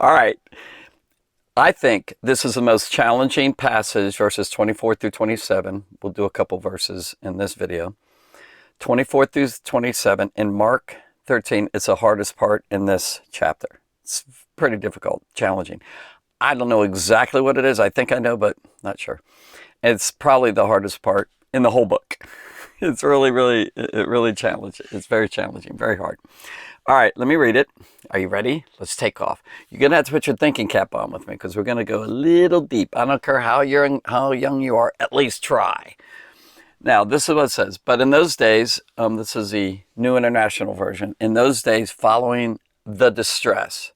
All right. I think this is the most challenging passage, verses 24 through 27. We'll do a couple verses in this video. 24 through 27 in Mark 13 is the hardest part in this chapter. It's pretty difficult, challenging. I don't know exactly what it is. I think I know, but not sure. It's probably the hardest part in the whole book. It's really challenging. It's very challenging, very hard. All right, let me read it. Are you ready? Let's take off. You're going to have to put your thinking cap on with me because we're going to go a little deep. I don't care how young you are, at least try. Now, this is what it says. But in those days, this is the New International Version. In those days, following the distress.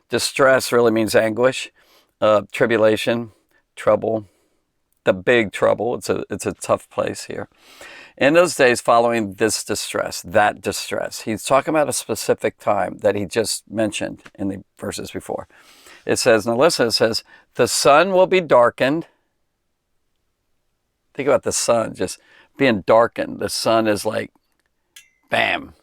Distress really means anguish, tribulation, trouble, the big trouble. It's a tough place here. In those days following this distress, that distress, he's talking about a specific time that he just mentioned in the verses before. It says, now listen, it says, the sun will be darkened. Think about the sun just being darkened. The sun is like, bam.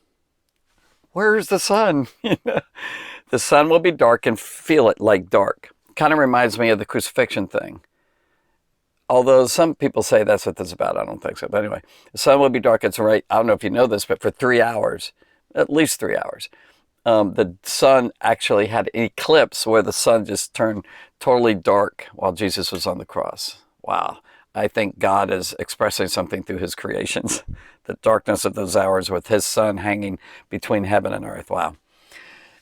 Where's the sun? The sun will be darkened. Feel it like dark. Kind of reminds me of the crucifixion thing. Although some people say that's what this is about. I don't think so. But anyway, the sun will be dark. It's right. I don't know if you know this, but for 3 hours, at least 3 hours, the sun actually had an eclipse where the sun just turned totally dark while Jesus was on the cross. Wow. I think God is expressing something through his creations. The darkness of those hours with his sun hanging between heaven and earth. Wow.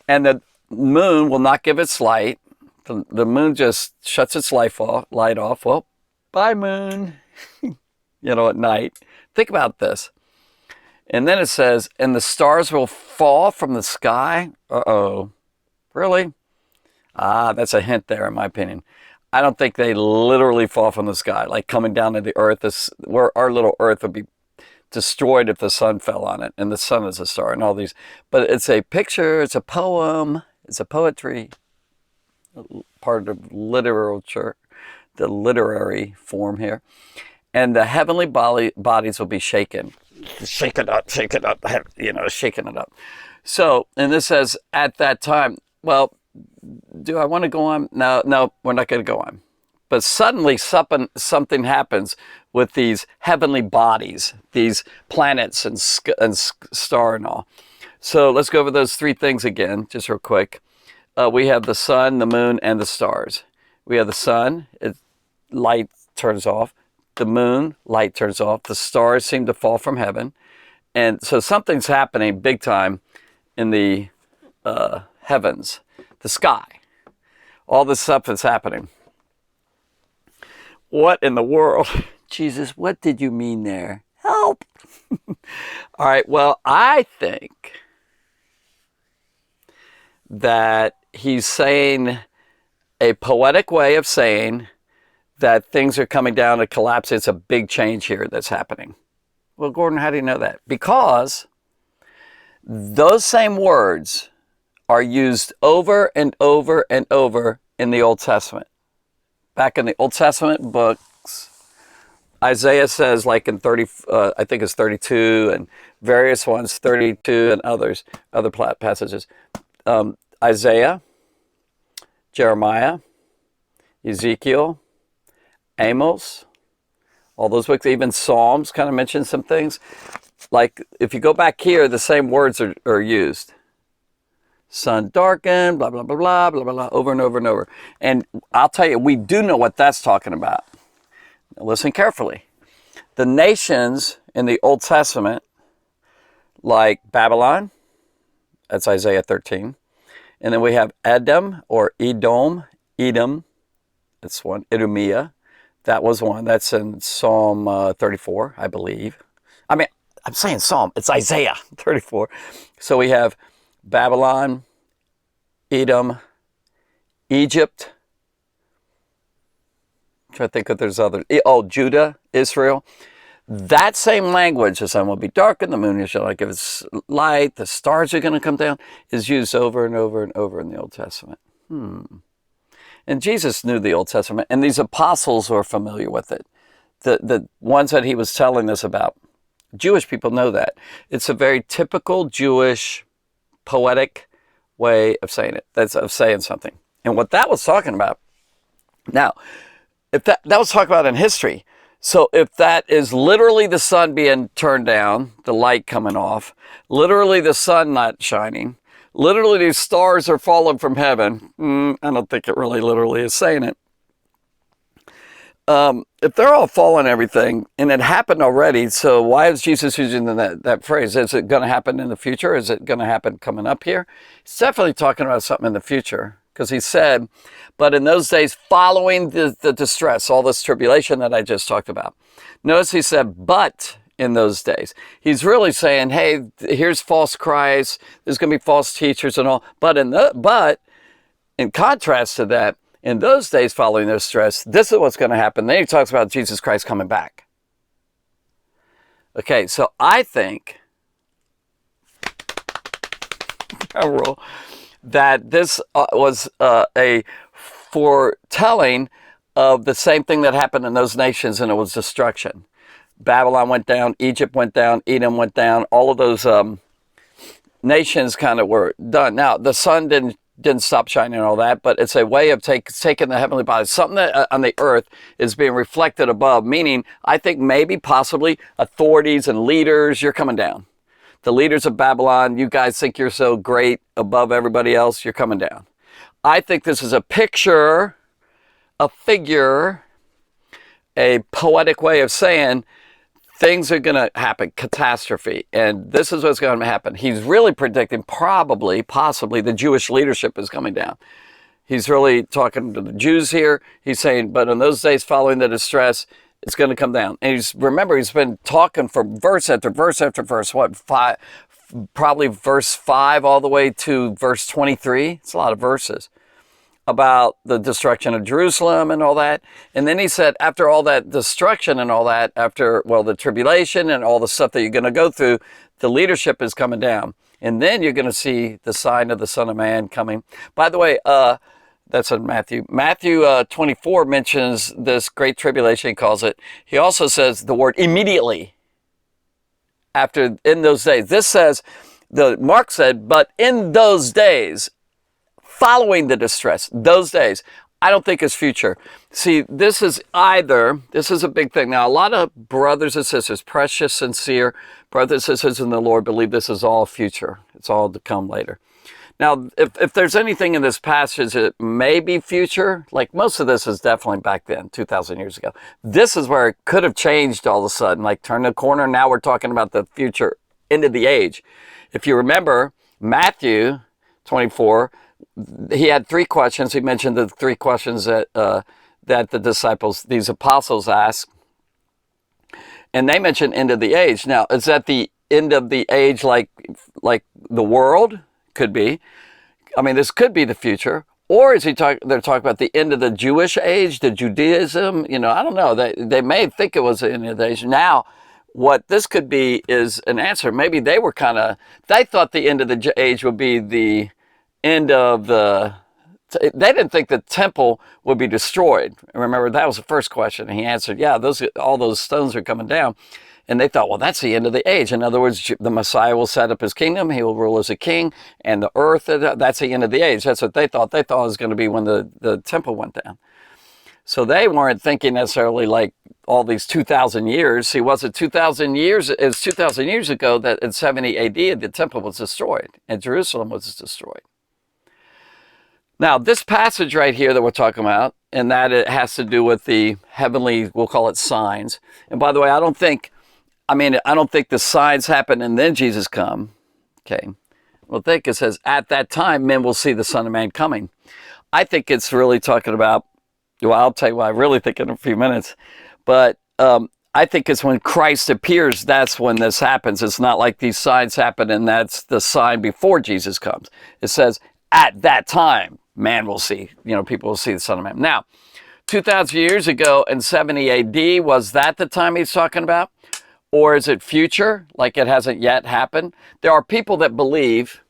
And the moon will not give its light. The moon just shuts its light off. Well, bye, moon, at night. Think about this. And then it says, and the stars will fall from the sky. Uh-oh. Really? That's a hint there, in my opinion. I don't think they literally fall from the sky, like coming down to the earth, where our little earth would be destroyed if the sun fell on it. And the sun is a star and all these. But it's a picture, it's a poem, it's a poetry, part of literature. The literary form here, and the heavenly bodies will be shaken. Shake it up, shaking it up. So, and this says, at that time, well, do I want to go on? No, we're not going to go on. But suddenly something happens with these heavenly bodies, these planets and star and all. So let's go over those three things again, just real quick. We have the sun, the moon, and the stars. We have the sun, light turns off. The moon, light turns off. The stars seem to fall from heaven. And so something's happening big time in the heavens, the sky. All this stuff is happening. What in the world? Jesus, what did you mean there? Help! All right, well, I think that he's saying a poetic way of saying that things are coming down to collapse. It's a big change here that's happening. Well, Gordon, how do you know that? Because those same words are used over and over and over in the Old Testament. Back in the Old Testament books, Isaiah says, like in 30, I think it's 32, and various ones, 32 and other passages. Isaiah, Jeremiah, Ezekiel, Amos, all those books, even Psalms kind of mention some things. Like if you go back here, the same words are used. Sun darkened, blah, blah, blah, blah, blah, blah, blah, over and over and over. And I'll tell you, we do know what that's talking about. Now listen carefully. The nations in the Old Testament, like Babylon, that's Isaiah 13. And then we have Edom or Edom, that's one, Idumea. That was one. That's in Psalm 34, I believe. I mean, I'm saying Psalm. It's Isaiah 34. So we have Babylon, Edom, Egypt. I'm trying to think if there's others. Oh, Judah, Israel. That same language, the sun will be darkened, the moon shall not give its light, the stars are going to come down, is used over and over and over in the Old Testament. And Jesus knew the Old Testament, and these apostles were familiar with it. The ones that he was telling us about. Jewish people know that. It's a very typical Jewish poetic way of saying it. That's of saying something. And what that was talking about, now, if that was talked about in history, so if that is literally the sun being turned down, the light coming off, literally the sun not shining, literally these stars are falling from heaven, I don't think it really literally is saying it. If they're all falling everything, and it happened already, so why is Jesus using that phrase? Is it going to happen in the future? Is it going to happen coming up here? He's definitely talking about something in the future, because he said, but in those days following the distress, all this tribulation that I just talked about. Notice he said, but in those days. He's really saying, hey, here's false Christ, there's going to be false teachers and all, but in contrast to that, in those days following their stress, this is what's going to happen. Then he talks about Jesus Christ coming back. Okay, so I think that this was a foretelling of the same thing that happened in those nations, and it was destruction. Babylon went down, Egypt went down, Edom went down. All of those nations kind of were done. Now, the sun didn't stop shining and all that, but it's a way of taking the heavenly bodies. Something that on the earth is being reflected above, meaning I think maybe possibly authorities and leaders, you're coming down. The leaders of Babylon, you guys think you're so great above everybody else, you're coming down. I think this is a picture, a figure, a poetic way of saying things are going to happen, catastrophe, and this is what's going to happen. He's really predicting possibly, the Jewish leadership is coming down. He's really talking to the Jews here. He's saying, but in those days following the distress, it's going to come down. And he's been talking from verse after verse after verse, probably verse 5 all the way to verse 23. It's a lot of verses about the destruction of Jerusalem and all that. And then he said, after all that destruction and all that, after, the tribulation and all the stuff that you're going to go through, the leadership is coming down. And then you're going to see the sign of the Son of Man coming. By the way, that's in Matthew. Matthew 24 mentions this great tribulation, he calls it. He also says the word immediately after, in those days. This says, Mark said, but in those days, following the distress, those days, I don't think is future. See, this is a big thing. Now, a lot of brothers and sisters, precious, sincere brothers and sisters in the Lord, believe this is all future. It's all to come later. Now, if there's anything in this passage that may be future, like most of this is definitely back then, 2,000 years ago. This is where it could have changed all of a sudden, like turn the corner. Now we're talking about the future, end of the age. If you remember, Matthew 24, he had 3 questions. He mentioned the 3 questions that the disciples, these apostles, asked. And they mentioned end of the age. Now, is that the end of the age like the world? Could be. I mean, this could be the future. Or is they're talking about the end of the Jewish age, the Judaism? I don't know. They may think it was the end of the age. Now, what this could be is an answer. Maybe they thought the end of the age would be the end of they didn't think the temple would be destroyed. Remember, that was the first question. And he answered, yeah, all those stones are coming down. And they thought, well, that's the end of the age. In other words, the Messiah will set up his kingdom. He will rule as a king. And the earth, that's the end of the age. That's what they thought. They thought it was going to be when the temple went down. So they weren't thinking necessarily like all these 2,000 years. See, was it 2,000 years? It was 2,000 years ago that in 70 AD, the temple was destroyed and Jerusalem was destroyed. Now, this passage right here that we're talking about, and that it has to do with the heavenly, we'll call it signs. And by the way, I don't think the signs happen and then Jesus come. Okay. Well, it says, at that time, men will see the Son of Man coming. I think it's really talking about, I'll tell you what I really think in a few minutes. But I think it's when Christ appears, that's when this happens. It's not like these signs happen and that's the sign before Jesus comes. It says, at that time, man will see, people will see the Son of Man. Now, 2,000 years ago in 70 AD, was that the time he's talking about? Or is it future, like it hasn't yet happened? There are people that believe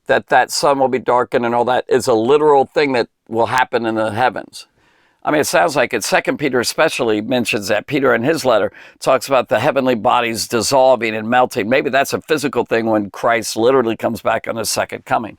that sun will be darkened and all that is a literal thing that will happen in the heavens. I mean, it sounds like it. 2 Peter especially mentions that. Peter in his letter talks about the heavenly bodies dissolving and melting. Maybe that's a physical thing when Christ literally comes back on his second coming.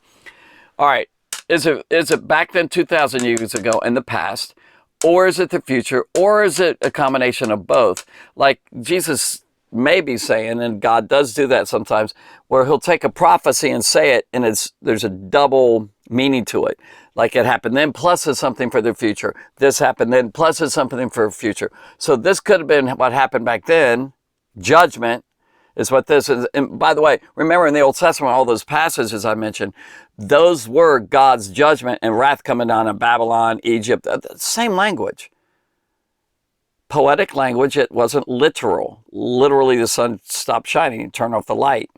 All right. Is it back then 2,000 years ago in the past, or is it the future, or is it a combination of both? Like Jesus may be saying, and God does do that sometimes, where he'll take a prophecy and say it, and there's a double meaning to it. Like it happened then, plus is something for the future. This happened then, plus is something for the future. So this could have been what happened back then, judgment, is what this is. And by the way, remember in the Old Testament, all those passages I mentioned, those were God's judgment and wrath coming down on Babylon, Egypt, same language. Poetic language, it wasn't literal. Literally the sun stopped shining and turned off the light.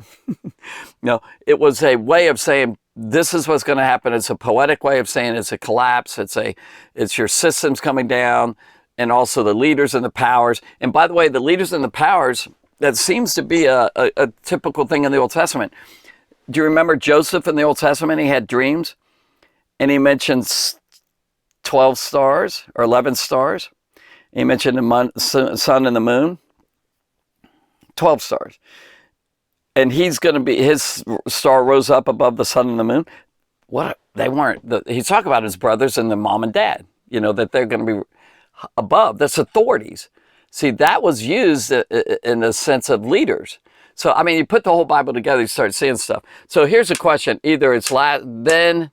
No, it was a way of saying, this is what's going to happen. It's a poetic way of saying it's a collapse. It's your systems coming down, and also the leaders and the powers. And by the way, the leaders and the powers, that seems to be a typical thing in the Old Testament. Do you remember Joseph in the Old Testament? He had dreams, and he mentions 12 stars or 11 stars. He mentioned the sun and the moon, 12 stars. And he's going to be, his star rose up above the sun and the moon. What? They weren't. He's talking about his brothers and the mom and dad, that they're going to be above. That's authorities. See, that was used in the sense of leaders. So, I mean, you put the whole Bible together, you start seeing stuff. So here's a question. Either it's then,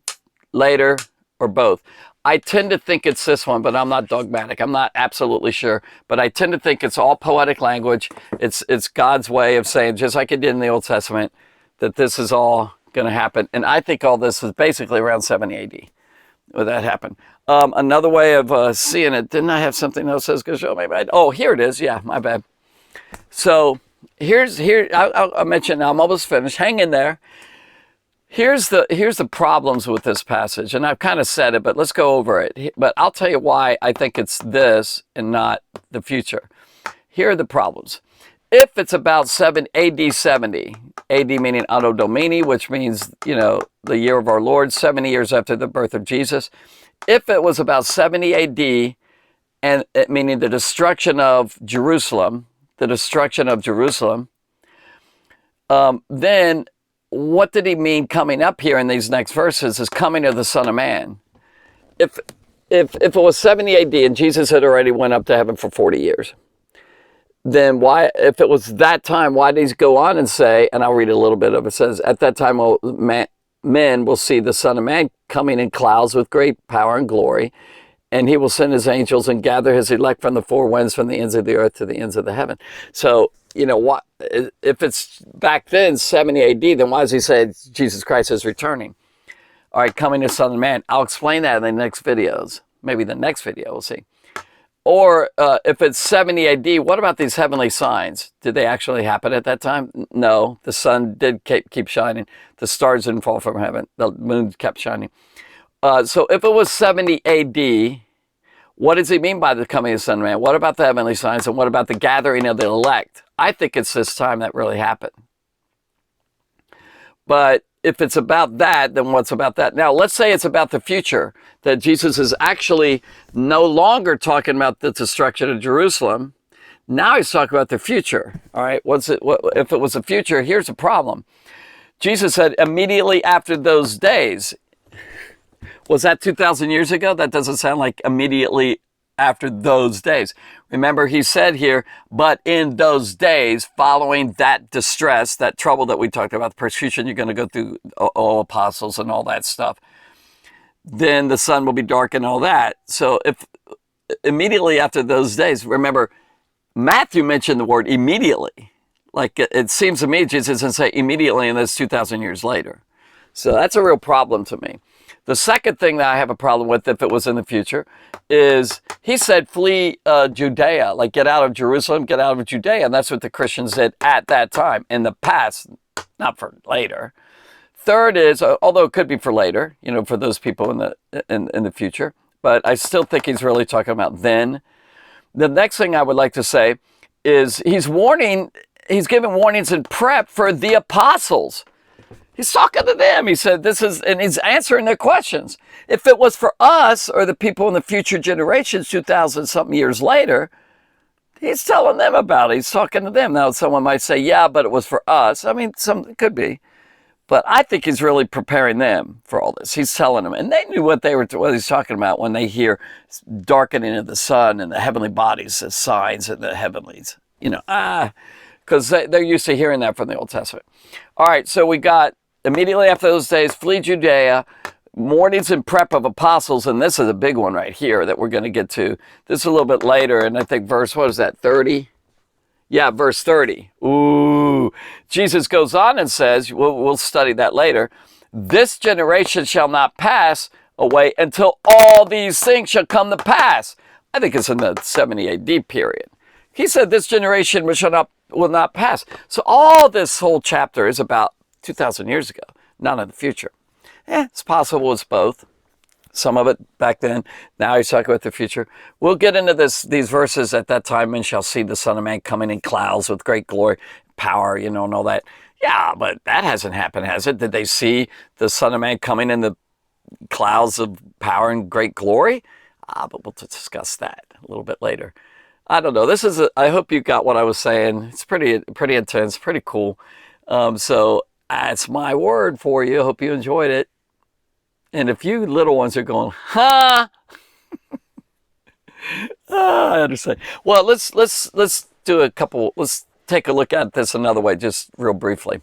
later, or both. I tend to think it's this one, but I'm not dogmatic. I'm not absolutely sure. But I tend to think it's all poetic language. It's God's way of saying, just like it did in the Old Testament, that this is all going to happen. And I think all this was basically around 70 AD when that happened. Another way of seeing it, didn't I have something else that's going to show me? Oh, here it is. Yeah, my bad. So I'll mention, I'm almost finished. Hang in there. Here's the problems with this passage, and I've kind of said it, but let's go over it. But I'll tell you why I think it's this and not the future. Here are the problems. If it's about AD 70, AD meaning Anno Domini, which means, the year of our Lord, 70 years after the birth of Jesus. If it was about 70 AD, and it meaning the destruction of Jerusalem, then what did he mean coming up here in these next verses is coming of the Son of Man? If it was 70 AD and Jesus had already went up to heaven for 40 years, then why, if it was that time, why did he go on and say, and I'll read a little bit of it, says, at that time men will see the Son of Man coming in clouds with great power and glory, and he will send his angels and gather his elect from the four winds, from the ends of the earth to the ends of the heaven. So, what, if it's back then 70 AD, then why does he say Jesus Christ is returning? All right, coming to Son of Man. I'll explain that in the next videos. Maybe the next video, we'll see. Or if it's 70 AD, what about these heavenly signs? Did they actually happen at that time? No, the sun did keep shining. The stars didn't fall from heaven. The moon kept shining. So if it was 70 AD, what does he mean by the coming of the Son of Man? What about the heavenly signs, and what about the gathering of the elect? I think it's this time that really happened. But if it's about that, then what's about that? Now, let's say it's about the future, that Jesus is actually no longer talking about the destruction of Jerusalem. Now he's talking about the future. All right, if it was the future, here's the problem. Jesus said immediately after those days. Was that 2,000 years ago? That doesn't sound like immediately after those days. Remember, he said here, but in those days, following that distress, that trouble that we talked about, the persecution you're going to go through, all apostles and all that stuff, then the sun will be dark and all that. So if immediately after those days, remember, Matthew mentioned the word immediately. Like it seems to me, Jesus didn't say immediately, and that's 2,000 years later. So that's a real problem to me. The second thing that I have a problem with, if it was in the future, is he said flee Judea, like get out of Jerusalem, get out of Judea. And that's what the Christians did at that time, in the past, not for later. Third is, although it could be for later, for those people in the future, but I still think he's really talking about then. The next thing I would like to say is he's giving warnings and prep for the apostles. He's talking to them. He said and he's answering their questions. If it was for us or the people in the future generations, 2,000 something years later, he's telling them about it. He's talking to them. Now, someone might say, yeah, but it was for us. I mean, it could be. But I think he's really preparing them for all this. He's telling them, and they knew what he's talking about when they hear darkening of the sun and the heavenly bodies as signs in the heavenlies. Because they're used to hearing that from the Old Testament. All right, so we got immediately after those days, flee Judea, mornings in prep of apostles, and this is a big one right here that we're going to get to. This is a little bit later, and I think verse, what is that, 30? Yeah, verse 30. Ooh. Jesus goes on and says, we'll study that later, this generation shall not pass away until all these things shall come to pass. I think it's in the 70 AD period. He said this generation will not pass. So all this whole chapter is about 2,000 years ago, not in the future. It's possible it's both. Some of it back then. Now he's talking about the future. We'll get into these verses at that time, and shall see the Son of Man coming in clouds with great glory, power, and all that. Yeah, but that hasn't happened, has it? Did they see the Son of Man coming in the clouds of power and great glory? But we'll discuss that a little bit later. I don't know. I hope you got what I was saying. It's pretty intense, pretty cool. So that's my word for you. I hope you enjoyed it. And if you little ones are going, huh? I understand. Well, let's do a couple. Let's take a look at this another way, just real briefly.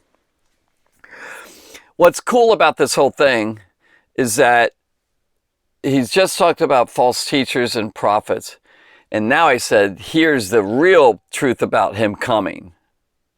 What's cool about this whole thing is that he's just talked about false teachers and prophets. And now he said, here's the real truth about him coming.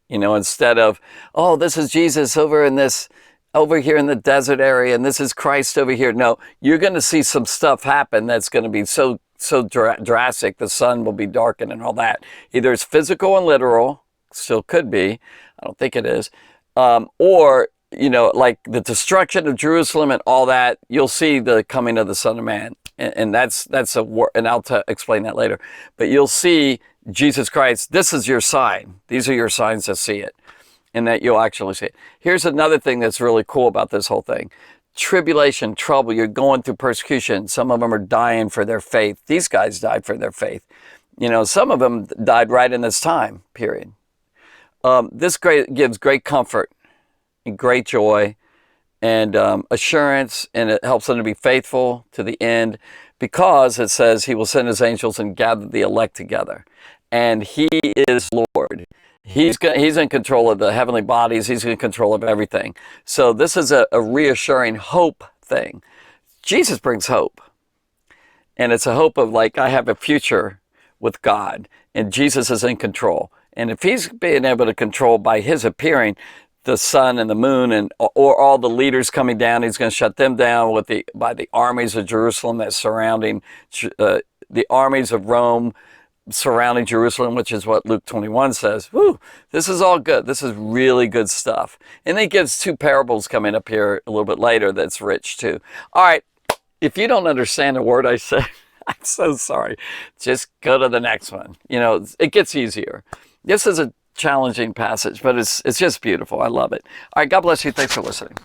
Instead of, oh, this is Jesus over here in the desert area, and this is Christ over here. No, you're going to see some stuff happen that's going to be so drastic. The sun will be darkened and all that. Either it's physical and literal, still could be. I don't think it is. Or, like the destruction of Jerusalem and all that, you'll see the coming of the Son of Man. And that's a word, and I'll explain that later. But you'll see Jesus Christ. This is your sign. These are your signs to see it. And that you'll actually see it. Here's another thing that's really cool about this whole thing. Tribulation, trouble, you're going through persecution. Some of them are dying for their faith. These guys died for their faith. Some of them died right in this time period. This gives great comfort and great joy and assurance, and it helps them to be faithful to the end, because it says he will send his angels and gather the elect together. And he is Lord. He's in control of the heavenly bodies. He's in control of everything. So this is a reassuring hope thing. Jesus brings hope. And it's a hope of like, I have a future with God. And Jesus is in control. And if he's being able to control by his appearing the sun and the moon or all the leaders coming down, he's going to shut them down by the armies of Jerusalem that's surrounding the armies of Rome surrounding Jerusalem, which is what Luke 21 says. Woo, this is all good. This is really good stuff. And he gives two parables coming up here a little bit later that's rich too. All right, if you don't understand a word I say, I'm so sorry. Just go to the next one. It gets easier. This is a challenging passage, but it's just beautiful. I love it. All right, God bless you. Thanks for listening.